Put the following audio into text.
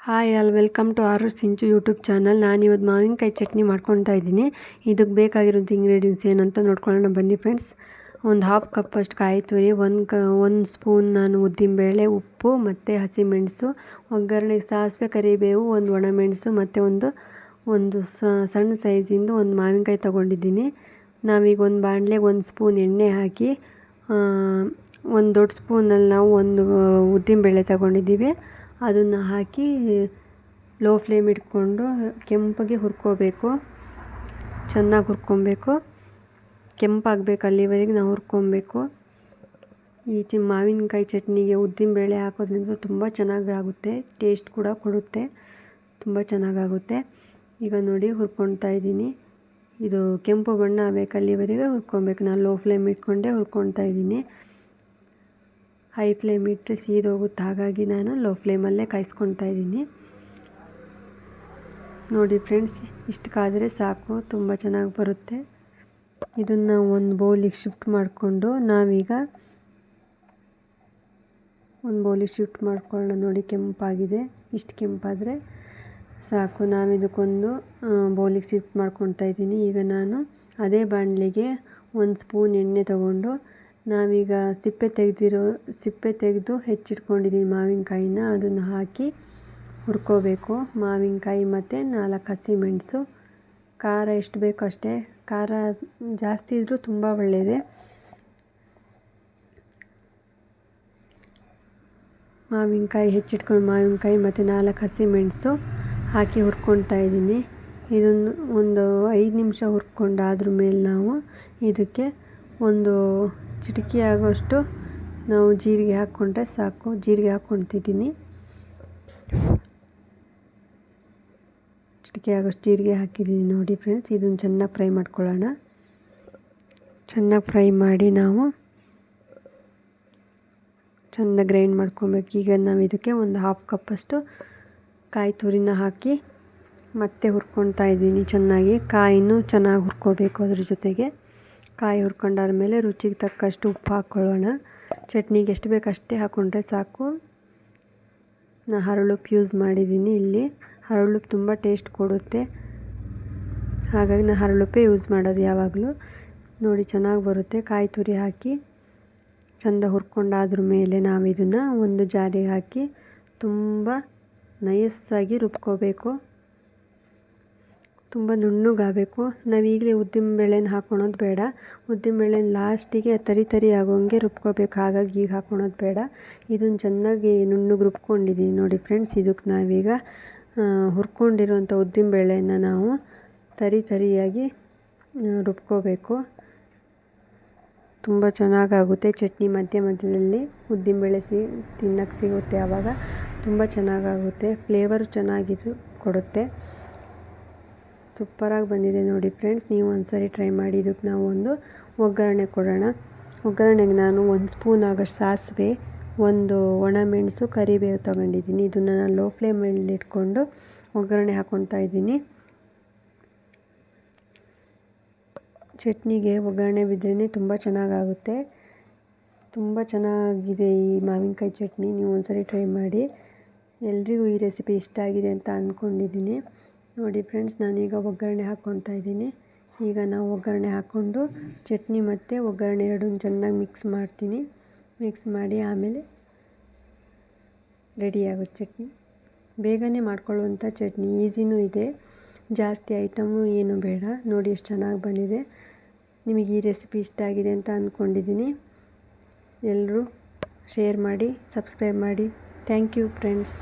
Hi welcome to our Sinchu YouTube channel. ನಾನಿವತ್ತು ಮಾವಿನಕಾಯಿ ಚಟ್ನಿ ಮಾಡ್ಕೊತಾ ಇದ್ದೀನಿ. ಇದಕ್ಕೆ ಬೇಕಾಗಿರೋದು ಇಂಗ್ರೀಡಿಯೆಂಟ್ಸ್ ಏನಂತ ನೋಡ್ಕೊಳ್ಳೋಣ ಬನ್ನಿ ಫ್ರೆಂಡ್ಸ್. ಒಂದು ಹಾಫ್ ಕಪ್ಪಷ್ಟು ಕಾಯಿ ತುರಿ, ಒಂದು ಸ್ಪೂನ್ ನಾನು ಉದ್ದಿನಬೇಳೆ, ಉಪ್ಪು ಮತ್ತು ಹಸಿಮೆಣಸು, ಒಗ್ಗರಣೆಗೆ ಸಾಸಿವೆ, ಕರಿಬೇವು, ಒಂದು ಒಣಮೆಣಸು ಮತ್ತು ಒಂದು ಸಣ್ಣ ಸೈಜಿಂದು ಒಂದು ಮಾವಿನಕಾಯಿ ತೊಗೊಂಡಿದ್ದೀನಿ. ನಾವೀಗ ಒಂದು ಬಾಣಲೆಗೆ ಒಂದು ಸ್ಪೂನ್ ಎಣ್ಣೆ ಹಾಕಿ, ಒಂದು ದೊಡ್ಡ ಸ್ಪೂನಲ್ಲಿ ನಾವು ಒಂದು ಉದ್ದಿನಬೇಳೆ ತೊಗೊಂಡಿದ್ದೀವಿ. ಅದನ್ನು ಹಾಕಿ ಲೋ ಫ್ಲೇಮ್ ಇಟ್ಕೊಂಡು ಕೆಂಪಗೆ ಹುರ್ಕೋಬೇಕು. ಚೆನ್ನಾಗಿ ಹುರ್ಕೊಬೇಕು, ಕೆಂಪಾಗಬೇಕು, ಅಲ್ಲಿವರೆಗೆ ನಾವು ಹುರ್ಕೊಬೇಕು. ಈ ಮಾವಿನಕಾಯಿ ಚಟ್ನಿಗೆ ಉದ್ದಿನಬೇಳೆ ಹಾಕೋದ್ರಿಂದ ತುಂಬ ಚೆನ್ನಾಗಾಗುತ್ತೆ, ಟೇಸ್ಟ್ ಕೂಡ ಕೊಡುತ್ತೆ, ತುಂಬ ಚೆನ್ನಾಗಾಗುತ್ತೆ. ಈಗ ನೋಡಿ ಹುರ್ಕೊಳ್ತಾ ಇದ್ದೀನಿ. ಇದು ಕೆಂಪು ಬಣ್ಣ ಆಗಬೇಕು, ಅಲ್ಲಿವರೆಗೆ ಹುರ್ಕೊಬೇಕು. ನಾನು ಲೋ ಫ್ಲೇಮ್ ಇಟ್ಕೊಂಡೇ ಹುರ್ಕೊಳ್ತಾ ಇದ್ದೀನಿ. ಹೈ ಫ್ಲೇಮ್ ಇಟ್ಟರೆ ಸೀದೋಗುತ್ತೆ, ಹಾಗಾಗಿ ನಾನು ಲೋ ಫ್ಲೇಮಲ್ಲೇ ಕಾಯಿಸ್ಕೊಳ್ತಾ ಇದ್ದೀನಿ. ನೋಡಿ ಫ್ರೆಂಡ್ಸ್, ಇಷ್ಟು ಕಾದರೆ ಸಾಕು, ತುಂಬ ಚೆನ್ನಾಗಿ ಬರುತ್ತೆ. ಇದನ್ನು ಒಂದು ಬೌಲಿಗೆ ಶಿಫ್ಟ್ ಮಾಡಿಕೊಂಡು ನಾವೀಗ ಒಂದು ಬೌಲಿಗೆ ಶಿಫ್ಟ್ ಮಾಡ್ಕೊಳ್ಳೋಣ. ನೋಡಿ ಕೆಂಪಾಗಿದೆ, ಇಷ್ಟು ಕೆಂಪಾದರೆ ಸಾಕು. ನಾವಿದಕ್ಕೊಂದು ಬೌಲಿಗೆ ಶಿಫ್ಟ್ ಮಾಡ್ಕೊಳ್ತಾ ಇದ್ದೀನಿ. ಈಗ ನಾನು ಅದೇ ಬಾಣಲೆಗೆ ಒಂದು ಸ್ಪೂನ್ ಎಣ್ಣೆ ತಗೊಂಡು ನಾವೀಗ ಸಿಪ್ಪೆ ತೆಗೆದು ಹೆಚ್ಚಿಟ್ಕೊಂಡಿದ್ದೀನಿ ಮಾವಿನಕಾಯಿನ, ಅದನ್ನು ಹಾಕಿ ಹುರ್ಕೋಬೇಕು. ಮಾವಿನಕಾಯಿ ಮತ್ತು 4 ಹಸಿಮೆಣಸು. ಖಾರ ಎಷ್ಟು ಬೇಕೋ ಅಷ್ಟೇ, ಖಾರ ಜಾಸ್ತಿ ಇದ್ದರೂ ತುಂಬ ಒಳ್ಳೆಯದೇ. ಹೆಚ್ಚಿಟ್ಕೊಂಡು ಮಾವಿನಕಾಯಿ ಮತ್ತು 4 ಹಸಿಮೆಣಸು ಹಾಕಿ ಹುರ್ಕೊಳ್ತಾ ಇದ್ದೀನಿ. ಇದನ್ನು ಒಂದು 5 ನಿಮಿಷ ಹುರ್ಕೊಂಡಾದ್ರ ಮೇಲೆ ನಾವು ಇದಕ್ಕೆ ಒಂದು ಚಿಟಿಕೆ ಆಗೋಷ್ಟು ನಾವು ಜೀರಿಗೆ ಹಾಕ್ಕೊಂಡ್ರೆ ಸಾಕು. ಜೀರಿಗೆ ಹಾಕ್ಕೊಳ್ತಿದ್ದೀನಿ. ಚಿಟಿಕೆ ಆಗೋಷ್ಟು ಜೀರಿಗೆ ಹಾಕಿದ್ದೀನಿ. ನೋಡಿ ಫ್ರೆಂಡ್ಸ್, ಇದನ್ನು ಚೆನ್ನಾಗಿ ಫ್ರೈ ಮಾಡ್ಕೊಳ್ಳೋಣ. ಚೆನ್ನಾಗಿ ಫ್ರೈ ಮಾಡಿ ನಾವು ಚೆಂದ ಗ್ರೈಂಡ್ ಮಾಡ್ಕೊಬೇಕು. ಈಗ ನಾವು ಇದಕ್ಕೆ ಒಂದು ಹಾಫ್ ಕಪ್ಪಷ್ಟು ಕಾಯಿ ತುರಿನ ಹಾಕಿ ಮತ್ತೆ ಹುರ್ಕೊಳ್ತಾ ಇದ್ದೀನಿ ಚೆನ್ನಾಗಿ. ಕಾಯಿನೂ ಚೆನ್ನಾಗಿ ಹುರ್ಕೋಬೇಕು. ಅದ್ರ ಜೊತೆಗೆ ಕಾಯಿ ಹುರ್ಕೊಂಡಾದ್ಮೇಲೆ ರುಚಿಗೆ ತಕ್ಕಷ್ಟು ಉಪ್ಪು ಹಾಕ್ಕೊಳ್ಳೋಣ. ಚಟ್ನಿಗೆ ಎಷ್ಟು ಬೇಕು ಅಷ್ಟೇ ಹಾಕ್ಕೊಂಡ್ರೆ ಸಾಕು. ನಾನು ಹರಳುಪ್ಪು ಯೂಸ್ ಮಾಡಿದ್ದೀನಿ. ಇಲ್ಲಿ ಹರಳುಪ್ಪು ತುಂಬ ಟೇಸ್ಟ್ ಕೊಡುತ್ತೆ, ಹಾಗಾಗಿ ನಾನು ಹರಳುಪ್ಪೇ ಯೂಸ್ ಮಾಡೋದು ಯಾವಾಗಲೂ. ನೋಡಿ ಚೆನ್ನಾಗಿ ಬರುತ್ತೆ. ಕಾಯಿ ತುರಿ ಹಾಕಿ ಚೆಂದ ಹುರ್ಕೊಂಡಾದ್ರ ಮೇಲೆ ನಾವು ಇದನ್ನು ಒಂದು ಜಾರಿಗೆ ಹಾಕಿ ತುಂಬ ನೈಸಾಗಿ ರುಬ್ಕೋಬೇಕು. ತುಂಬ ನುಣ್ಣಗಾಗಬೇಕು. ನಾವೀಗಲೇ ಉದ್ದಿನಬೇಳೆನ ಹಾಕ್ಕೊಳೋದು ಬೇಡ. ಉದ್ದಿನಬೇಳೆನ ಲಾಸ್ಟಿಗೆ ತರಿ ಆಗೋಂಗೆ ರುಬ್ಕೋಬೇಕು, ಹಾಗಾಗಿ ಈಗ ಹಾಕ್ಕೊಳೋದು ಬೇಡ. ಇದನ್ನು ಚೆನ್ನಾಗಿ ನುಣ್ಣಗೆ ರುಬ್ಕೊಂಡಿದ್ದೀನಿ. ನೋಡಿ ಫ್ರೆಂಡ್ಸ್, ಇದಕ್ಕೆ ನಾವೀಗ ಹುರ್ಕೊಂಡಿರೋಂಥ ಉದ್ದಿನಬೇಳೆನ ನಾವು ತರಿಯಾಗಿ ರುಬ್ಕೋಬೇಕು. ತುಂಬ ಚೆನ್ನಾಗಾಗುತ್ತೆ ಚಟ್ನಿ. ಮಧ್ಯದಲ್ಲಿ ಉದ್ದಿನಬೇಳೆ ತಿನ್ನೋಕ್ಕೆ ಸಿಗುತ್ತೆ, ಆವಾಗ ತುಂಬ ಚೆನ್ನಾಗಾಗುತ್ತೆ. ಫ್ಲೇವರು ಚೆನ್ನಾಗಿದ್ದು ಕೊಡುತ್ತೆ. ಸೂಪರಾಗಿ ಬಂದಿದೆ ನೋಡಿ ಫ್ರೆಂಡ್ಸ್, ನೀವು ಒಂದ್ಸರಿ ಟ್ರೈ ಮಾಡಿ. ಇದಕ್ಕೆ ನಾವು ಒಂದು ಒಗ್ಗರಣೆ ಕೊಡೋಣ. ಒಗ್ಗರಣೆಗೆ ನಾನು 1 ಸ್ಪೂನ್ ಆಗೋಷ್ಟು ಸಾಸಿವೆ, ಒಂದು ಒಣಮೆಣಸು, ಕರಿಬೇವು ತೊಗೊಂಡಿದ್ದೀನಿ. ಇದನ್ನು ನಾನು ಲೋ ಫ್ಲೇಮಲ್ಲಿ ಇಟ್ಕೊಂಡು ಒಗ್ಗರಣೆ ಹಾಕ್ಕೊಳ್ತಾ ಇದ್ದೀನಿ. ಚಟ್ನಿಗೆ ಒಗ್ಗರಣೆ ಬಿದ್ರೇ ತುಂಬ ಚೆನ್ನಾಗಾಗುತ್ತೆ. ತುಂಬ ಚೆನ್ನಾಗಿದೆ ಈ ಮಾವಿನಕಾಯಿ ಚಟ್ನಿ. ನೀವು ಒಂದ್ಸರಿ ಟ್ರೈ ಮಾಡಿ. ಎಲ್ರಿಗೂ ಈ ರೆಸಿಪಿ ಇಷ್ಟ ಆಗಿದೆ ಅಂತ ಅಂದ್ಕೊಂಡಿದ್ದೀನಿ. ನೋಡಿ ಫ್ರೆಂಡ್ಸ್, ನಾನೀಗ ಒಗ್ಗರಣೆ ಹಾಕ್ಕೊಳ್ತಾ ಇದ್ದೀನಿ. ಈಗ ನಾವು ಒಗ್ಗರಣೆ ಹಾಕ್ಕೊಂಡು ಚಟ್ನಿ ಮತ್ತು ಒಗ್ಗರಣೆ ಎರಡನ್ನೂ ಚೆನ್ನಾಗಿ ಮಿಕ್ಸ್ ಮಾಡಿ ಆಮೇಲೆ ರೆಡಿ ಆಗುತ್ತೆ ಚಟ್ನಿ. ಬೇಗನೆ ಮಾಡ್ಕೊಳ್ಳುವಂಥ ಚಟ್ನಿ, ಈಸಿನೂ ಇದೆ, ಜಾಸ್ತಿ ಐಟಮು ಏನು ಬೇಡ. ನೋಡಿ ಎಷ್ಟು ಚೆನ್ನಾಗಿ ಬಂದಿದೆ. ನಿಮಗೆ ಈ ರೆಸಿಪಿ ಇಷ್ಟ ಆಗಿದೆ ಅಂತ ಅಂದ್ಕೊಂಡಿದ್ದೀನಿ. ಎಲ್ಲರೂ ಶೇರ್ ಮಾಡಿ, ಸಬ್ಸ್ಕ್ರೈಬ್ ಮಾಡಿ. Thank you friends.